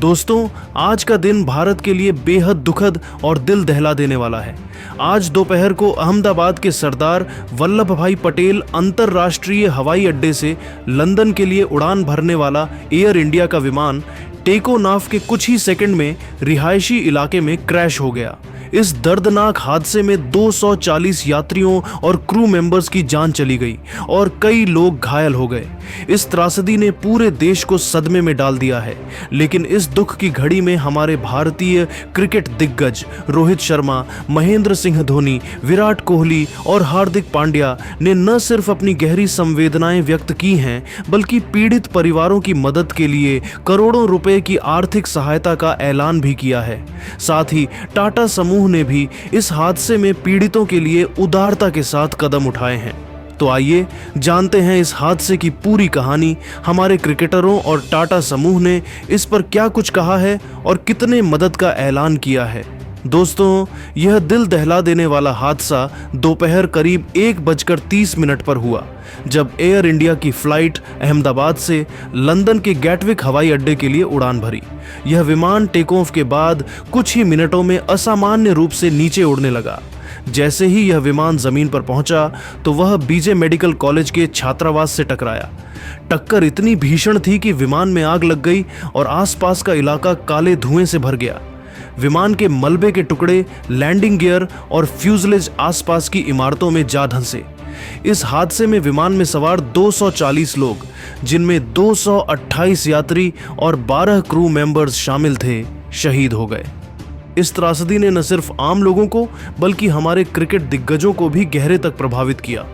दोस्तों, आज का दिन भारत के लिए बेहद दुखद और दिल दहला देने वाला है। आज दोपहर को अहमदाबाद के सरदार वल्लभ भाई पटेल अंतर्राष्ट्रीय हवाई अड्डे से लंदन के लिए उड़ान भरने वाला एयर इंडिया का विमान टेक ऑफ के कुछ ही सेकंड में रिहायशी इलाके में क्रैश हो गया। इस दर्दनाक हादसे में 240 यात्रियों और क्रू मेंबर्स की जान चली गई और कई लोग घायल हो गए। इस त्रासदी ने पूरे देश को सदमे में डाल दिया है, लेकिन इस दुख की घड़ी में हमारे भारतीय क्रिकेट दिग्गज रोहित शर्मा, महेंद्र सिंह धोनी, विराट कोहली और हार्दिक पांड्या ने न सिर्फ अपनी गहरी संवेदनाएं व्यक्त की हैं, बल्कि पीड़ित परिवारों की मदद के लिए करोड़ों रुपए की आर्थिक सहायता का ऐलान भी किया है। साथ ही टाटा समूह ने भी इस हादसे में पीड़ितों के लिए उदारता के साथ कदम उठाए हैं। तो आइए जानते हैं इस हादसे की पूरी कहानी। हमारे क्रिकेटरों और टाटा समूह ने इस पर क्या कुछ कहा है और कितने मदद का ऐलान किया है। दोस्तों, यह दिल दहला देने वाला हादसा दोपहर करीब 1:30 पर हुआ, जब एयर इंडिया की फ्लाइट अहमदाबाद से लंदन के गैटविक हवाई अड्डे के लिए उड़ान भरी। यह विमान टेक ऑफ के बाद कुछ ही मिनटों में असामान्य रूप से नीचे उड़ने लगा। जैसे ही यह विमान जमीन पर पहुंचा तो वह बीजे मेडिकल कॉलेज के छात्रावास से टकराया। टक्कर इतनी भीषण थी कि विमान में आग लग गई और आसपास का इलाका काले धुएं से भर गया। विमान के मलबे के टुकड़े, लैंडिंग गियर और फ्यूजलेज आसपास की इमारतों में जा धंसे। इस हादसे में विमान में सवार 240 लोग, जिनमें 228 यात्री और 12 क्रू मेंबर्स शामिल थे, शहीद हो गए। इस त्रासदी ने न सिर्फ आम लोगों को बल्कि हमारे क्रिकेट दिग्गजों को भी गहरे तक प्रभावित किया।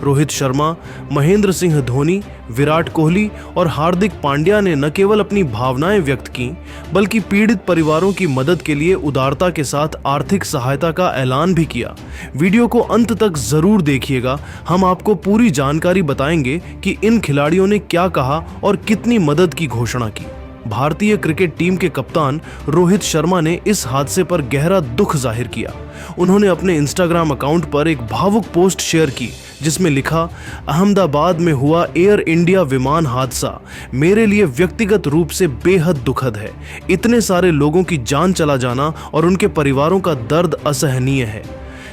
रोहित शर्मा, महेंद्र सिंह धोनी, विराट कोहली और हार्दिक पांड्या ने न केवल अपनी भावनाएं व्यक्त की, बल्कि पीड़ित परिवारों की मदद के लिए उदारता के साथ आर्थिक सहायता का ऐलान भी किया। वीडियो को अंत तक जरूर देखिएगा। हम आपको पूरी जानकारी बताएंगे कि इन खिलाड़ियों ने क्या कहा और कितनी मदद की घोषणा की। भारतीय क्रिकेट टीम के कप्तान रोहित शर्मा ने इस हादसे पर गहरा दुख जाहिर किया। उन्होंने अपने इंस्टाग्राम अकाउंट पर एक भावुक पोस्ट शेयर की, जिसमें लिखा, अहमदाबाद में हुआ एयर इंडिया विमान हादसा मेरे लिए व्यक्तिगत रूप से बेहद दुखद है। इतने सारे लोगों की जान चला जाना और उनके परिवारों का दर्द असहनीय है।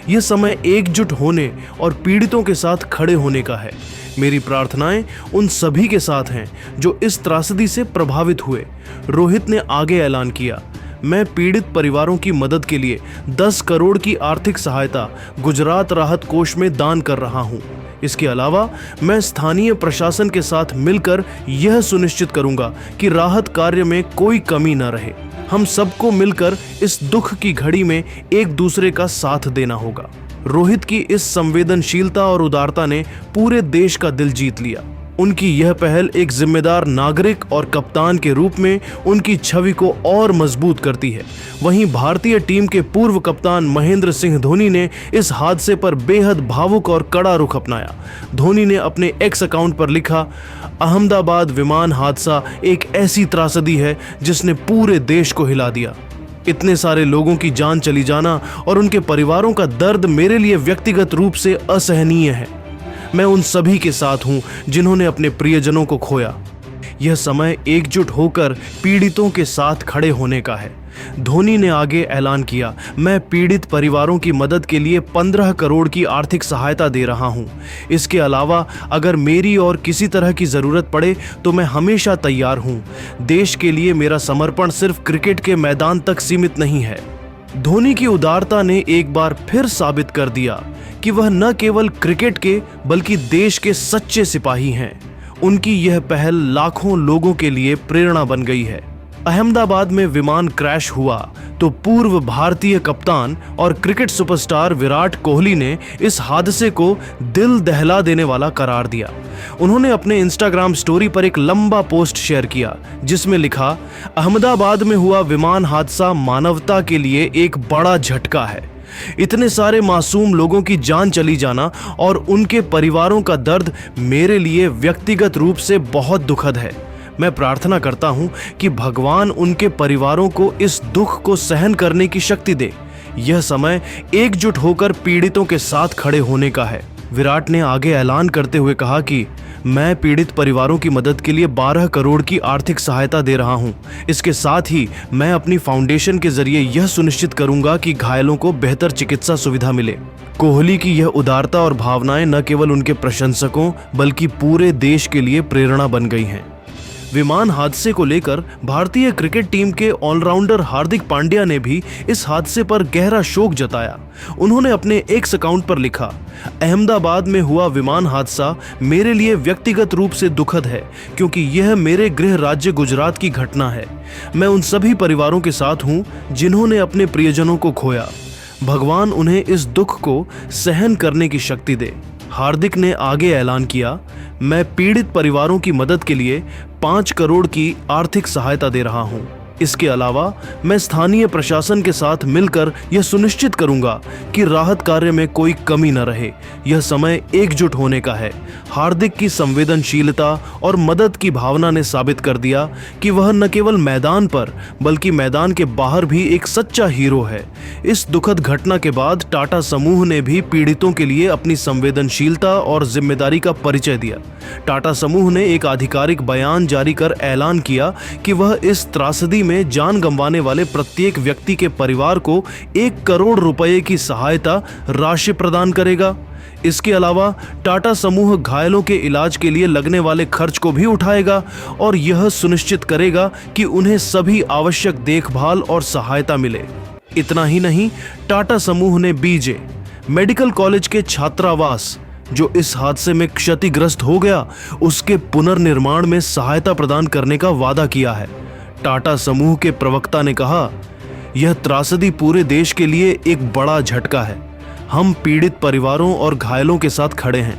यह समय एकजुट होने और पीड़ितों के साथ खड़े होने का है। मेरी प्रार्थनाएं उन सभी के साथ हैं जो इस त्रासदी से प्रभावित हुए। रोहित ने आगे ऐलान किया, मैं पीड़ित परिवारों की मदद के लिए 10 करोड़ की आर्थिक सहायता गुजरात राहत कोष में दान कर रहा हूं। इसके अलावा मैं स्थानीय प्रशासन के साथ मिलकर यह सुनिश्चित करूंगा कि राहत कार्य में कोई कमी न रहे। हम सबको मिलकर इस दुख की घड़ी में एक दूसरे का साथ देना होगा। रोहित की इस संवेदनशीलता और उदारता ने पूरे देश का दिल जीत लिया। उनकी यह पहल एक जिम्मेदार नागरिक और कप्तान के रूप में उनकी छवि को और मजबूत करती है। वहीं भारतीय टीम के पूर्व कप्तान महेंद्र सिंह धोनी ने इस हादसे पर बेहद भावुक और कड़ा रुख अपनाया। धोनी ने अपने एक्स अकाउंट पर लिखा, अहमदाबाद विमान हादसा एक ऐसी त्रासदी है जिसने पूरे देश को हिला दिया। इतने सारे लोगों की जान चली जाना और उनके परिवारों का दर्द मेरे लिए व्यक्तिगत रूप से असहनीय है। मैं उन सभी के साथ हूं जिन्होंने अपने प्रियजनों को खोया। यह समय एकजुट होकर पीड़ितों के साथ खड़े होने का है। धोनी ने आगे ऐलान किया, मैं पीड़ित परिवारों की मदद के लिए 15 करोड़ की आर्थिक सहायता दे रहा हूं। इसके अलावा अगर मेरी और किसी तरह की जरूरत पड़े तो मैं हमेशा तैयार हूं। देश के लिए मेरा समर्पण सिर्फ क्रिकेट के मैदान तक सीमित नहीं है। धोनी की उदारता ने एक बार फिर साबित कर दिया कि वह न केवल क्रिकेट के बल्कि देश के सच्चे सिपाही हैं। उनकी यह पहल लाखों लोगों के लिए प्रेरणा बन गई है। अहमदाबाद में विमान क्रैश हुआ तो पूर्व भारतीय कप्तान और क्रिकेट सुपरस्टार विराट कोहली ने इस हादसे को दिल दहला देने वाला करार दिया। उन्होंने अपने इंस्टाग्राम स्टोरी पर एक लंबा पोस्ट शेयर किया, जिसमें लिखा, अहमदाबाद में हुआ विमान हादसा मानवता के लिए एक बड़ा झटका है। इतने सारे मासूम लोगों की जान चली जाना और उनके परिवारों का दर्द मेरे लिए व्यक्तिगत रूप से बहुत दुखद है। मैं प्रार्थना करता हूं कि भगवान उनके परिवारों को इस दुख को सहन करने की शक्ति दे। यह समय एकजुट होकर पीड़ितों के साथ खड़े होने का है। विराट ने आगे ऐलान करते हुए कहा कि मैं पीड़ित परिवारों की मदद के लिए 12 करोड़ की आर्थिक सहायता दे रहा हूं। इसके साथ ही मैं अपनी फाउंडेशन के जरिए यह सुनिश्चित करूंगा कि घायलों को बेहतर चिकित्सा सुविधा मिले। कोहली की यह उदारता और भावनाएं न केवल उनके प्रशंसकों बल्कि पूरे देश के लिए प्रेरणा बन गई हैं। विमान हादसे को लेकर भारतीय क्रिकेट टीम के ऑलराउंडर हार्दिक पांड्या ने भी इस हादसे पर गहरा शोक जताया। उन्होंने अपने एक्स अकाउंट पर लिखा, अहमदाबाद में हुआ विमान हादसा मेरे लिए व्यक्तिगत रूप से दुखद है क्योंकि यह मेरे गृह राज्य गुजरात की घटना है। मैं उन सभी परिवारों के साथ हूं जिन्होंने अपने प्रियजनों को खोया। भगवान उन्हें इस दुख को सहन करने की शक्ति दे। हार्दिक ने आगे ऐलान किया, मैं पीड़ित परिवारों की मदद के लिए 5 करोड़ की आर्थिक सहायता दे रहा हूं। इसके अलावा मैं स्थानीय प्रशासन के साथ मिलकर यह सुनिश्चित करूंगा कि राहत कार्य में कोई कमी न रहे। यह समय एकजुट होने का है। हार्दिक की संवेदनशीलता और मदद की भावना ने साबित कर दिया कि वह न केवल मैदान पर बल्कि मैदान के बाहर भी एक सच्चा हीरो है। इस दुखद घटना के बाद टाटा समूह ने भी पीड़ितों के लिए अपनी संवेदनशीलता और जिम्मेदारी का परिचय दिया। टाटा समूह ने एक आधिकारिक बयान जारी कर ऐलान किया कि वह इस त्रासदी में जान गंवाने वाले प्रत्येक व्यक्ति के परिवार को 1 करोड़ रुपए की सहायता राशि प्रदान करेगा। इसके अलावा टाटा समूह घायलों के इलाज के लिए लगने वाले खर्च को भी उठाएगा और यह सुनिश्चित करेगा कि उन्हें सभी आवश्यक देखभाल और सहायता मिले। इतना ही नहीं, टाटा समूह ने बीजे मेडिकल कॉलेज के छात्रावास जो इस हादसे में क्षतिग्रस्त हो गया, उसके पुनर्निर्माण में सहायता प्रदान करने का वादा किया है। टाटा समूह के प्रवक्ता ने कहा, यह त्रासदी पूरे देश के लिए एक बड़ा झटका है। हम पीड़ित परिवारों और घायलों के साथ खड़े हैं।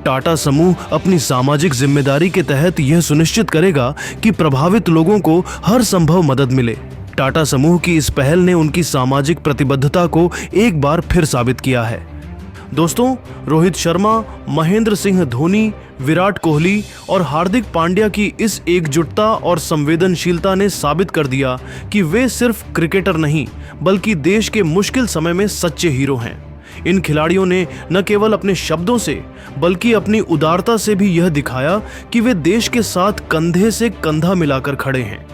टाटा समूह अपनी सामाजिक जिम्मेदारी के तहत यह सुनिश्चित करेगा कि प्रभावित लोगों को हर संभव मदद मिले। टाटा समूह की इस पहल ने उनकी सामाजिक प्रतिबद्धता को एक बार फिर साबित किया है। दोस्तों, रोहित शर्मा, महेंद्र सिंह धोनी, विराट कोहली और हार्दिक पांड्या की इस एकजुटता और संवेदनशीलता ने साबित कर दिया कि वे सिर्फ क्रिकेटर नहीं बल्कि देश के मुश्किल समय में सच्चे हीरो हैं। इन खिलाड़ियों ने न केवल अपने शब्दों से बल्कि अपनी उदारता से भी यह दिखाया कि वे देश के साथ कंधे से कंधा मिलाकर खड़े हैं।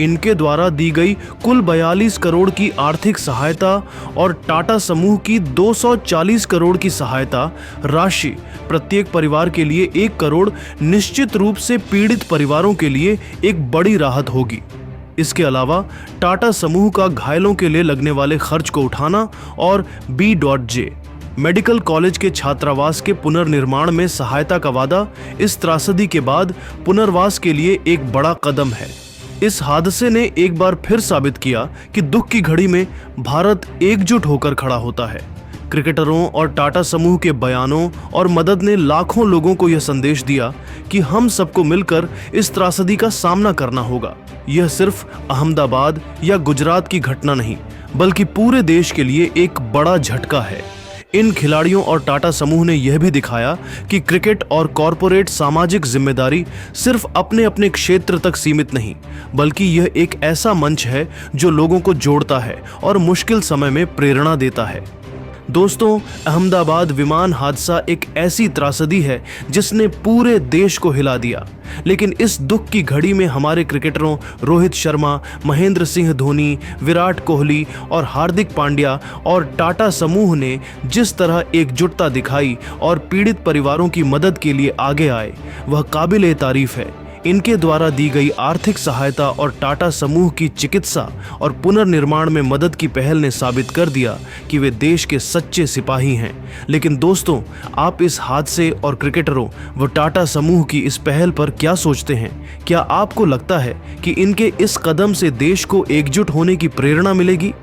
इनके द्वारा दी गई कुल 42 करोड़ की आर्थिक सहायता और टाटा समूह की 240 करोड़ की सहायता राशि प्रत्येक परिवार के लिए 1 करोड़ निश्चित रूप से पीड़ित परिवारों के लिए एक बड़ी राहत होगी। इसके अलावा टाटा समूह का घायलों के लिए लगने वाले खर्च को उठाना और B.J मेडिकल कॉलेज के छात्रावास के पुनर्निर्माण में सहायता का वादा इस त्रासदी के बाद पुनर्वास के लिए एक बड़ा कदम है। इस हादसे ने एक बार फिर साबित किया कि दुख की घड़ी में भारत एकजुट होकर खड़ा होता है। क्रिकेटरों और टाटा समूह के बयानों और मदद ने लाखों लोगों को यह संदेश दिया कि हम सबको मिलकर इस त्रासदी का सामना करना होगा। यह सिर्फ अहमदाबाद या गुजरात की घटना नहीं बल्कि पूरे देश के लिए एक बड़ा झटका है। इन खिलाड़ियों और टाटा समूह ने यह भी दिखाया कि क्रिकेट और कॉरपोरेट सामाजिक जिम्मेदारी सिर्फ अपने अपने क्षेत्र तक सीमित नहीं बल्कि यह एक ऐसा मंच है जो लोगों को जोड़ता है और मुश्किल समय में प्रेरणा देता है। दोस्तों, अहमदाबाद विमान हादसा एक ऐसी त्रासदी है जिसने पूरे देश को हिला दिया, लेकिन इस दुख की घड़ी में हमारे क्रिकेटरों रोहित शर्मा, महेंद्र सिंह धोनी, विराट कोहली और हार्दिक पांड्या और टाटा समूह ने जिस तरह एकजुटता दिखाई और पीड़ित परिवारों की मदद के लिए आगे आए, वह काबिल तारीफ है। इनके द्वारा दी गई आर्थिक सहायता और टाटा समूह की चिकित्सा और पुनर्निर्माण में मदद की पहल ने साबित कर दिया कि वे देश के सच्चे सिपाही हैं। लेकिन दोस्तों, आप इस हादसे और क्रिकेटरों व टाटा समूह की इस पहल पर क्या सोचते हैं? क्या आपको लगता है कि इनके इस कदम से देश को एकजुट होने की प्रेरणा मिलेगी?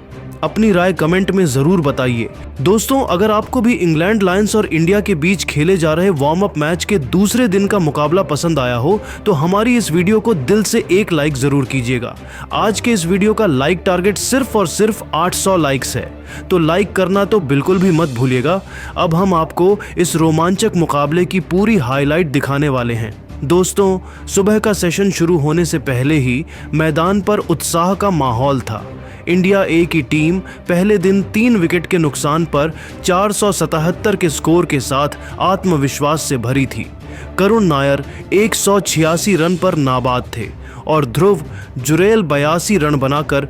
अपनी राय कमेंट में जरूर बताइए। दोस्तों, अगर आपको भी इंग्लैंड लायंस और इंडिया के बीच खेले जा रहे वार्म अप मैच के दूसरे दिन का मुकाबला पसंद आया हो तो हमारी इस वीडियो को दिल से एक लाइक जरूर कीजिएगा। आज के इस वीडियो का लाइक टारगेट सिर्फ और सिर्फ 800 लाइक्स है, तो लाइक करना तो बिल्कुल भी मत भूलिएगा। अब हम आपको इस रोमांचक मुकाबले की पूरी हाईलाइट दिखाने वाले हैं। दोस्तों, सुबह का सेशन शुरू होने से पहले ही मैदान पर उत्साह का माहौल था। इंडिया ए की टीम पहले दिन 3 विकेट के नुकसान पर 477 के स्कोर के साथ आत्मविश्वास से भरी थी। करुण नायर 186 रन पर नाबाद थे और ध्रुव जुरैल 82 रन बनाकर